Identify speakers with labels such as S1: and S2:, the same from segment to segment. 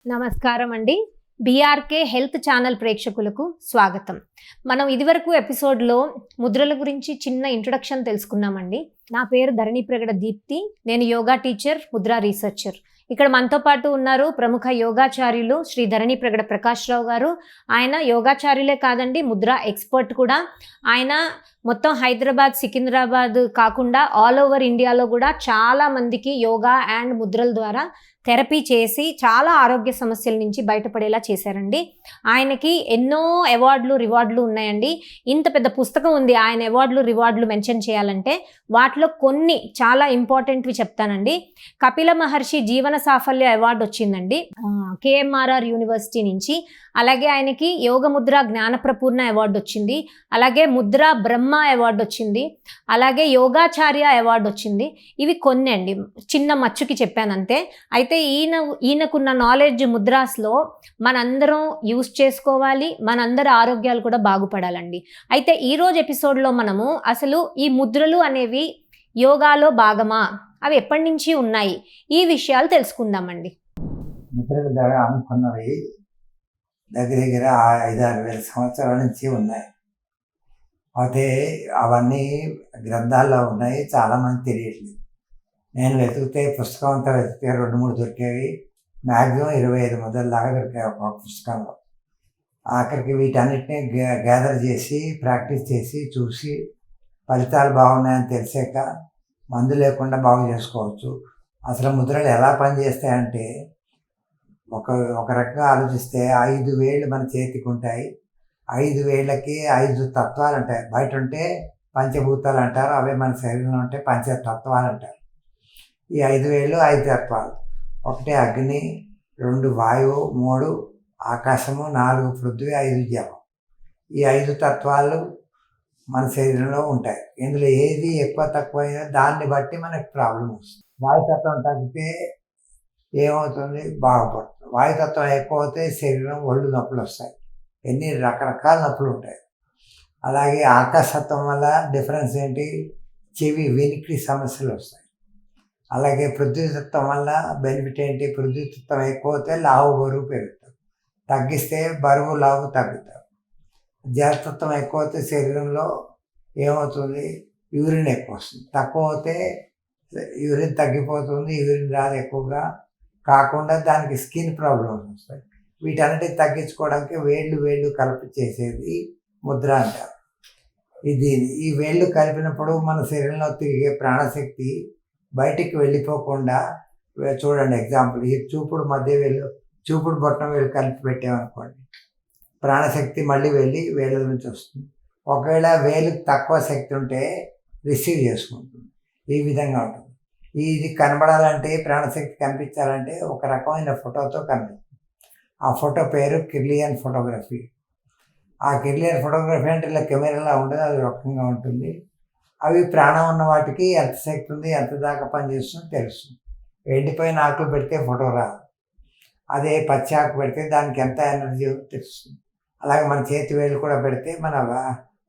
S1: నమస్కారం అండి. BRK health channel ప్రేక్షకులకు స్వాగతం. మనం ఇదివరకు ఎపిసోడ్లో ముద్రల గురించి చిన్న ఇంట్రొడక్షన్ తెలుసుకున్నామండి. నా పేరు ధరణిప్రగడ దీప్తి. నేను యోగా టీచర్, ముద్రా రీసెర్చర్. ఇక్కడ మనతో పాటు ఉన్నారు ప్రముఖ యోగాచార్యులు శ్రీ ధరణిప్రగడ ప్రకాష్ రావు గారు. ఆయన యోగాచార్యులే కాదండి, ముద్రా ఎక్స్పర్ట్ కూడా. ఆయన మొత్తం హైదరాబాద్, సికింద్రాబాద్ కాకుండా ఆల్ ఓవర్ ఇండియాలో కూడా చాలా మందికి యోగా అండ్ ముద్రల ద్వారా థెరపీ చేసి చాలా ఆరోగ్య సమస్యల నుంచి బయటపడేలా చేశారండి. ఆయనకి ఎన్నో అవార్డులు, రివార్డులు ఉన్నాయండి. ఇంత పెద్ద పుస్తకం ఉంది ఆయన అవార్డులు, రివార్డులు మెన్షన్ చేయాలంటే. వాటిలో కొన్ని చాలా ఇంపార్టెంట్వి చెప్తానండి. కపిల మహర్షి జీవన సాఫల్య అవార్డు వచ్చిందండి కేఎంఆర్ఆర్ యూనివర్సిటీ నుంచి. అలాగే ఆయనకి యోగముద్ర జ్ఞానప్రపూర్ణ అవార్డు వచ్చింది. అలాగే ముద్ర బ్రహ్మ అవార్డు వచ్చింది. అలాగే యోగాచార్య అవార్డు వచ్చింది. ఇవి కొన్ని అండి, చిన్న మచ్చుకి చెప్పాను అంతే. అయితే ఈయనకున్న నాలెడ్జ్ ముద్రాస్లో మనందరం యూస్ చేసుకోవాలి, మనందరి ఆరోగ్యాలు కూడా బాగుపడాలండి. అయితే ఈరోజు ఎపిసోడ్లో మనము అసలు ఈ ముద్రలు అనేవి యోగాలో భాగమా, అవి ఎప్పటి నుంచి ఉన్నాయి, ఈ విషయాలు తెలుసుకుందామండి.
S2: ముద్రల ద్వారా అనుకున్నవి దగ్గర 5-6 వేల సంవత్సరాల నుంచి ఉన్నాయి. అయితే అవన్నీ గ్రంథాల్లో ఉన్నాయి, చాలామంది తెలియట్లేదు. నేను వెతికితే పుస్తకం అంతా వెతికితే 2-3 దొరికేవి. మ్యాక్సిమం 25 ముద్రల దాకా దొరికాయి ఒక పుస్తకంలో. ఆఖరికి వీటన్నిటిని గ్యాదర్ చేసి ప్రాక్టీస్ చేసి చూసి ఫలితాలు బాగున్నాయని తెలిసాక మందు లేకుండా బాగు చేసుకోవచ్చు. అసలు ముద్రలు ఎలా పనిచేస్తాయంటే ఒక రకంగా ఆలోచిస్తే 5 వేళ్ళు మన చేతికి ఉంటాయి. 5 వేళ్ళకి 5 తత్వాలు ఉంటాయి. బయట ఉంటే పంచభూతాలు అంటారు, అవే మన శరీరంలో ఉంటే పంచతత్వాలు అంటారు. ఈ 5 వేళ్ళు 5 తత్వాలు. 1 అగ్ని, 2 వాయువు, 3 ఆకాశము, 4 పృథ్వీ, 5 జలం. ఈ 5 తత్వాలు మన శరీరంలో ఉంటాయి. ఇందులో ఏది ఎక్కువ తక్కువ అయినా దాన్ని బట్టి మనకి ప్రాబ్లం వస్తుంది. వాయుతత్వం తగ్గితే ఏమవుతుంది, బాగుపడుతుంది. వాయుతత్వం ఎక్కువ అవుతే శరీరం ఒళ్ళు నొప్పులు వస్తాయి, ఎన్ని రకరకాల నొప్పులు ఉంటాయి. అలాగే ఆకాశతత్వం వల్ల డిఫరెన్స్ ఏంటి, చెవి వినికిడి సమస్యలు వస్తాయి. అలాగే పృథ్వీతత్వం వల్ల బెనిఫిట్ ఏంటి, పృథ్వీతత్వం ఎక్కువ అవుతే లావు బరువు పెరుగుతారు, తగ్గిస్తే బరువు లావు తగ్గుతారు. జలతత్వం ఎక్కువ అవుతే శరీరంలో ఏమవుతుంది, యూరిన్ ఎక్కువ వస్తుంది. తక్కువ అవుతే యూరిన్ తగ్గిపోతుంది, యూరిన్ రాదు ఎక్కువగా కాకుండా దానికి స్కిన్ ప్రాబ్లమ్స్ వస్తాయి. వీటన్నిటిని తగ్గించుకోవడానికి వేళ్ళు కలిపి చేసేది ముద్ర అంటారు. ఈ వేళ్ళు కలిపినప్పుడు మన శరీరంలో తిరిగే ప్రాణశక్తి బయటికి వెళ్ళిపోకుండా, చూడండి ఎగ్జాంపుల్, ఈ చూపుడు మధ్య వేళ్ళు, చూపుడు బొట్టం వేలు కలిపి పెట్టామనుకోండి, ప్రాణశక్తి మళ్ళీ వెళ్ళి వేళ్ళ నుంచి వస్తుంది. ఒకవేళ వేలుకి తక్కువ శక్తి ఉంటే రిసీవ్ చేసుకుంటుంది. ఈ విధంగా ఉంటుంది. ఇది కనబడాలంటే, ప్రాణశక్తి కనిపించాలంటే ఒక రకమైన ఫోటోతో కనిపిస్తుంది. ఆ ఫోటో పేరు కిర్లియన్ ఫోటోగ్రఫీ. ఆ కిర్లియన్ ఫోటోగ్రఫీ అంటే ఇలా కెమెరాలా ఉండదు, అది రకంగా ఉంటుంది. అవి ప్రాణం ఉన్న వాటికి ఎంత శక్తి ఉంది, ఎంత దాకా పనిచేస్తుందో తెలుస్తుంది. ఎండిపోయిన ఆకులు పెడితే ఫోటో రాదు, అదే పచ్చి ఆకు పెడితే దానికి ఎంత ఎనర్జీ తెలుస్తుంది. అలాగే మన చేతి వేలు కూడా పెడితే మన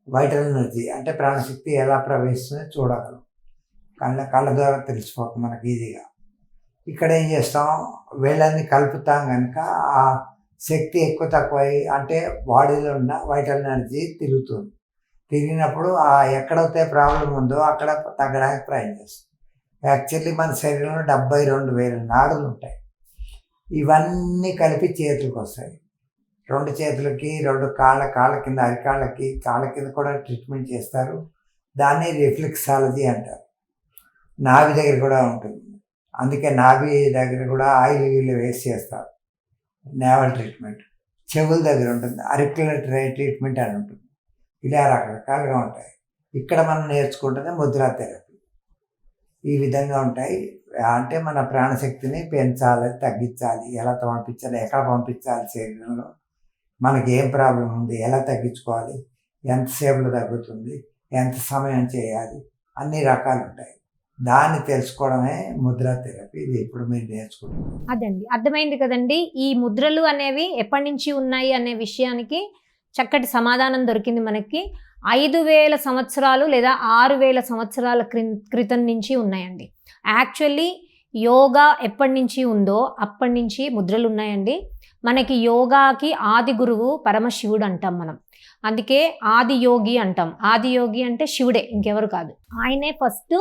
S2: వైటల్ ఎనర్జీ అంటే ప్రాణశక్తి ఎలా ప్రవహిస్తుందో చూడగలం. కళ్ళ ద్వారా తెలిసిపోతుంది మనకి ఈజీగా. ఇక్కడ ఏం చేస్తాం, వేళ్ళని కలుపుతాం కనుక ఆ శక్తి ఎక్కువ తక్కువ అంటే బాడీలో ఉన్న వైటల్ ఎనర్జీ తిరుగుతుంది. తిరిగినప్పుడు ఎక్కడైతే ప్రాబ్లం ఉందో అక్కడ తగ్గడానికి ప్రయత్నం చేస్తుంది. యాక్చువల్లీ మన శరీరంలో 72,000 నాడులు ఉంటాయి. ఇవన్నీ కలిపి చేతులకు వస్తాయి. 2 చేతులకి, 2 కాళ్ళ కింద, అరికాళ్ళకి, కాళ్ళ కింద కూడా ట్రీట్మెంట్ చేస్తారు. దాన్ని రిఫ్లెక్సాలజీ అంటారు. నాభి దగ్గర కూడా ఉంటుంది, అందుకే నాభి దగ్గర కూడా ఆయిల్ వేసి చేస్తారు, నేవల్ ట్రీట్మెంట్. చెవుల దగ్గర ఉంటుంది, అరిక్యులర్ ట్రీట్మెంట్ అని ఉంటుంది. ఇలా రకరకాలుగా ఉంటాయి. ఇక్కడ మనం నేర్చుకుంటుంది ముద్రా థెరపీ. ఈ విధంగా ఉంటాయి. అంటే మన ప్రాణశక్తిని పెంచాలి, తగ్గించాలి, ఎలా పంపించాలి, ఎక్కడ పంపించాలి, శరీరంలో మనకి ఏం ప్రాబ్లం ఉంది, ఎలా తగ్గించుకోవాలి, ఎంతసేపులో తగ్గుతుంది, ఎంత సమయం చేయాలి, అన్ని రకాలు ఉంటాయి. దాన్ని తెలుసుకోవడమే ముద్రా థెరపీ. ఇది ఇప్పుడు మీరు నేర్చుకుంటున్నారు.
S1: అదండి, అర్థమైంది కదండి. ఈ ముద్రలు అనేవి ఎప్పటి నుంచి ఉన్నాయి అనే విషయానికి చక్కటి సమాధానం దొరికింది మనకి. 5,000 సంవత్సరాలు లేదా 6,000 సంవత్సరాల క్రితం నుంచి ఉన్నాయండి. యాక్చువల్లీ యోగా ఎప్పటి నుంచి ఉందో అప్పటి నుంచి ముద్రలు ఉన్నాయండి. మనకి యోగాకి ఆది గురువు పరమశివుడు అంటాం మనం. అందుకే ఆది యోగి అంటాం. ఆది యోగి అంటే శివుడే, ఇంకెవరు కాదు. ఆయనే ఫస్ట్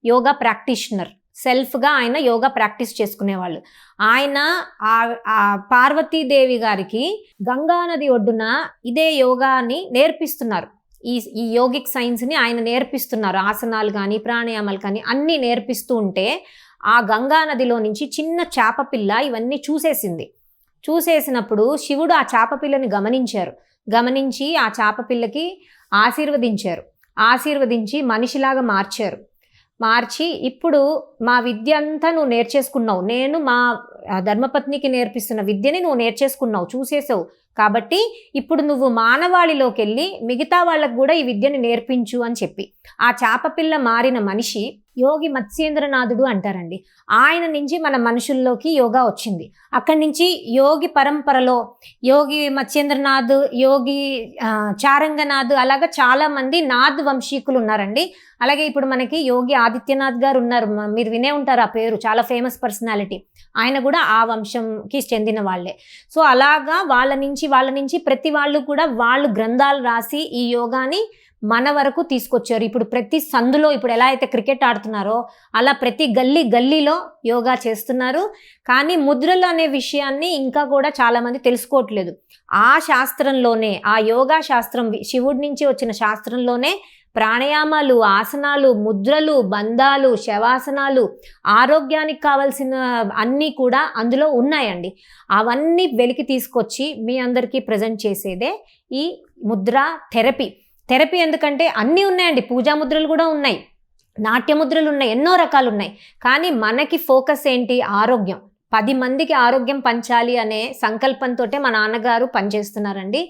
S1: యోగా ప్రాక్టీషనర్. సెల్ఫ్గా ఆయన యోగా ప్రాక్టీస్ చేసుకునేవాళ్ళు. ఆయన ఆ పార్వతీదేవి గారికి గంగా నది ఒడ్డున ఇదే యోగాని నేర్పిస్తున్నారు. ఈ యోగిక్ సైన్స్ని ఆయన నేర్పిస్తున్నారు. ఆసనాలు కానీ ప్రాణాయామాలు కానీ అన్నీ నేర్పిస్తూ ఉంటే ఆ గంగా నదిలో నుంచి చిన్న చేపపిల్ల ఇవన్నీ చూసేసినప్పుడు శివుడు ఆ చేపపిల్లని గమనించి ఆ చేపపిల్లకి ఆశీర్వదించి మనిషిలాగా మార్చి ఇప్పుడు మా విద్య అంతా నువ్వు నేర్చేసుకున్నావు, నేను మా ధర్మపత్నికి నేర్పిస్తున్న విద్యని నువ్వు నేర్చేసుకున్నావు, చూసేసావు, కాబట్టి ఇప్పుడు నువ్వు మానవాళిలోకి వెళ్ళి మిగతా వాళ్ళకు కూడా ఈ విద్యని నేర్పించు అని చెప్పి ఆ చేపపిల్ల మారిన మనిషి యోగి మత్స్యేంద్రనాథుడు అంటారండి. ఆయన నుంచి మన మనుషుల్లోకి యోగా వచ్చింది. అక్కడి నుంచి యోగి పరంపరలో యోగి మత్స్యేంద్రనాథ్, యోగి చారంగనాథ్, అలాగా చాలామంది నాథ్ వంశీకులు ఉన్నారండి. అలాగే ఇప్పుడు మనకి యోగి ఆదిత్యనాథ్ గారు ఉన్నారు, మీరు వినే ఉంటారు ఆ పేరు, చాలా ఫేమస్ పర్సనాలిటీ. ఆయన కూడా ఆ వంశంకి చెందిన వాళ్ళే. సో అలాగా వాళ్ళ నుంచి ప్రతి వాళ్ళు కూడా వాళ్ళు గ్రంథాలు రాసి ఈ యోగాని మన వరకు తీసుకొచ్చారు. ఇప్పుడు ప్రతి సందులో ఇప్పుడు ఎలా అయితే క్రికెట్ ఆడుతున్నారో అలా ప్రతి గల్లీలో యోగా చేస్తున్నారు. కానీ ముద్రలు అనే విషయాన్ని ఇంకా కూడా చాలామంది తెలుసుకోవట్లేదు. ఆ శాస్త్రంలోనే, ఆ యోగా శాస్త్రం, శివుడి నుంచి వచ్చిన శాస్త్రంలోనే ప్రాణాయామాలు, ఆసనాలు, ముద్రలు, బంధాలు, శవాసనాలు, ఆరోగ్యానికి కావాల్సిన అన్నీ కూడా అందులో ఉన్నాయండి. అవన్నీ వెలికి తీసుకొచ్చి మీ అందరికీ ప్రజెంట్ చేసేదే ఈ ముద్ర థెరపీ. ఎందుకంటే అన్నీ ఉన్నాయండి, పూజా ముద్రలు కూడా ఉన్నాయి, నాట్య ముద్రలు ఉన్నాయి, ఎన్నో రకాలు ఉన్నాయి. కానీ మనకి ఫోకస్ ఏంటి? ఆరోగ్యం. 10 మందికి ఆరోగ్యం పంచాలి అనే సంకల్పంతో మా నాన్నగారు పనిచేస్తున్నారండి.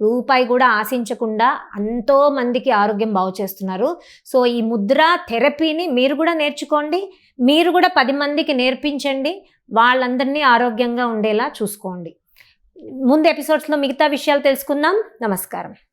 S1: రూపాయి కూడా ఆశించకుండా ఎంతో మందికి ఆరోగ్యం బాగు చేస్తున్నారు. సో ఈ ముద్ర థెరపీని మీరు కూడా నేర్చుకోండి, మీరు కూడా 10 మందికి నేర్పించండి, వాళ్ళందరినీ ఆరోగ్యంగా ఉండేలా చూసుకోండి. ముందు ఎపిసోడ్స్లో మిగతా విషయాలు తెలుసుకుందాం. నమస్కారం.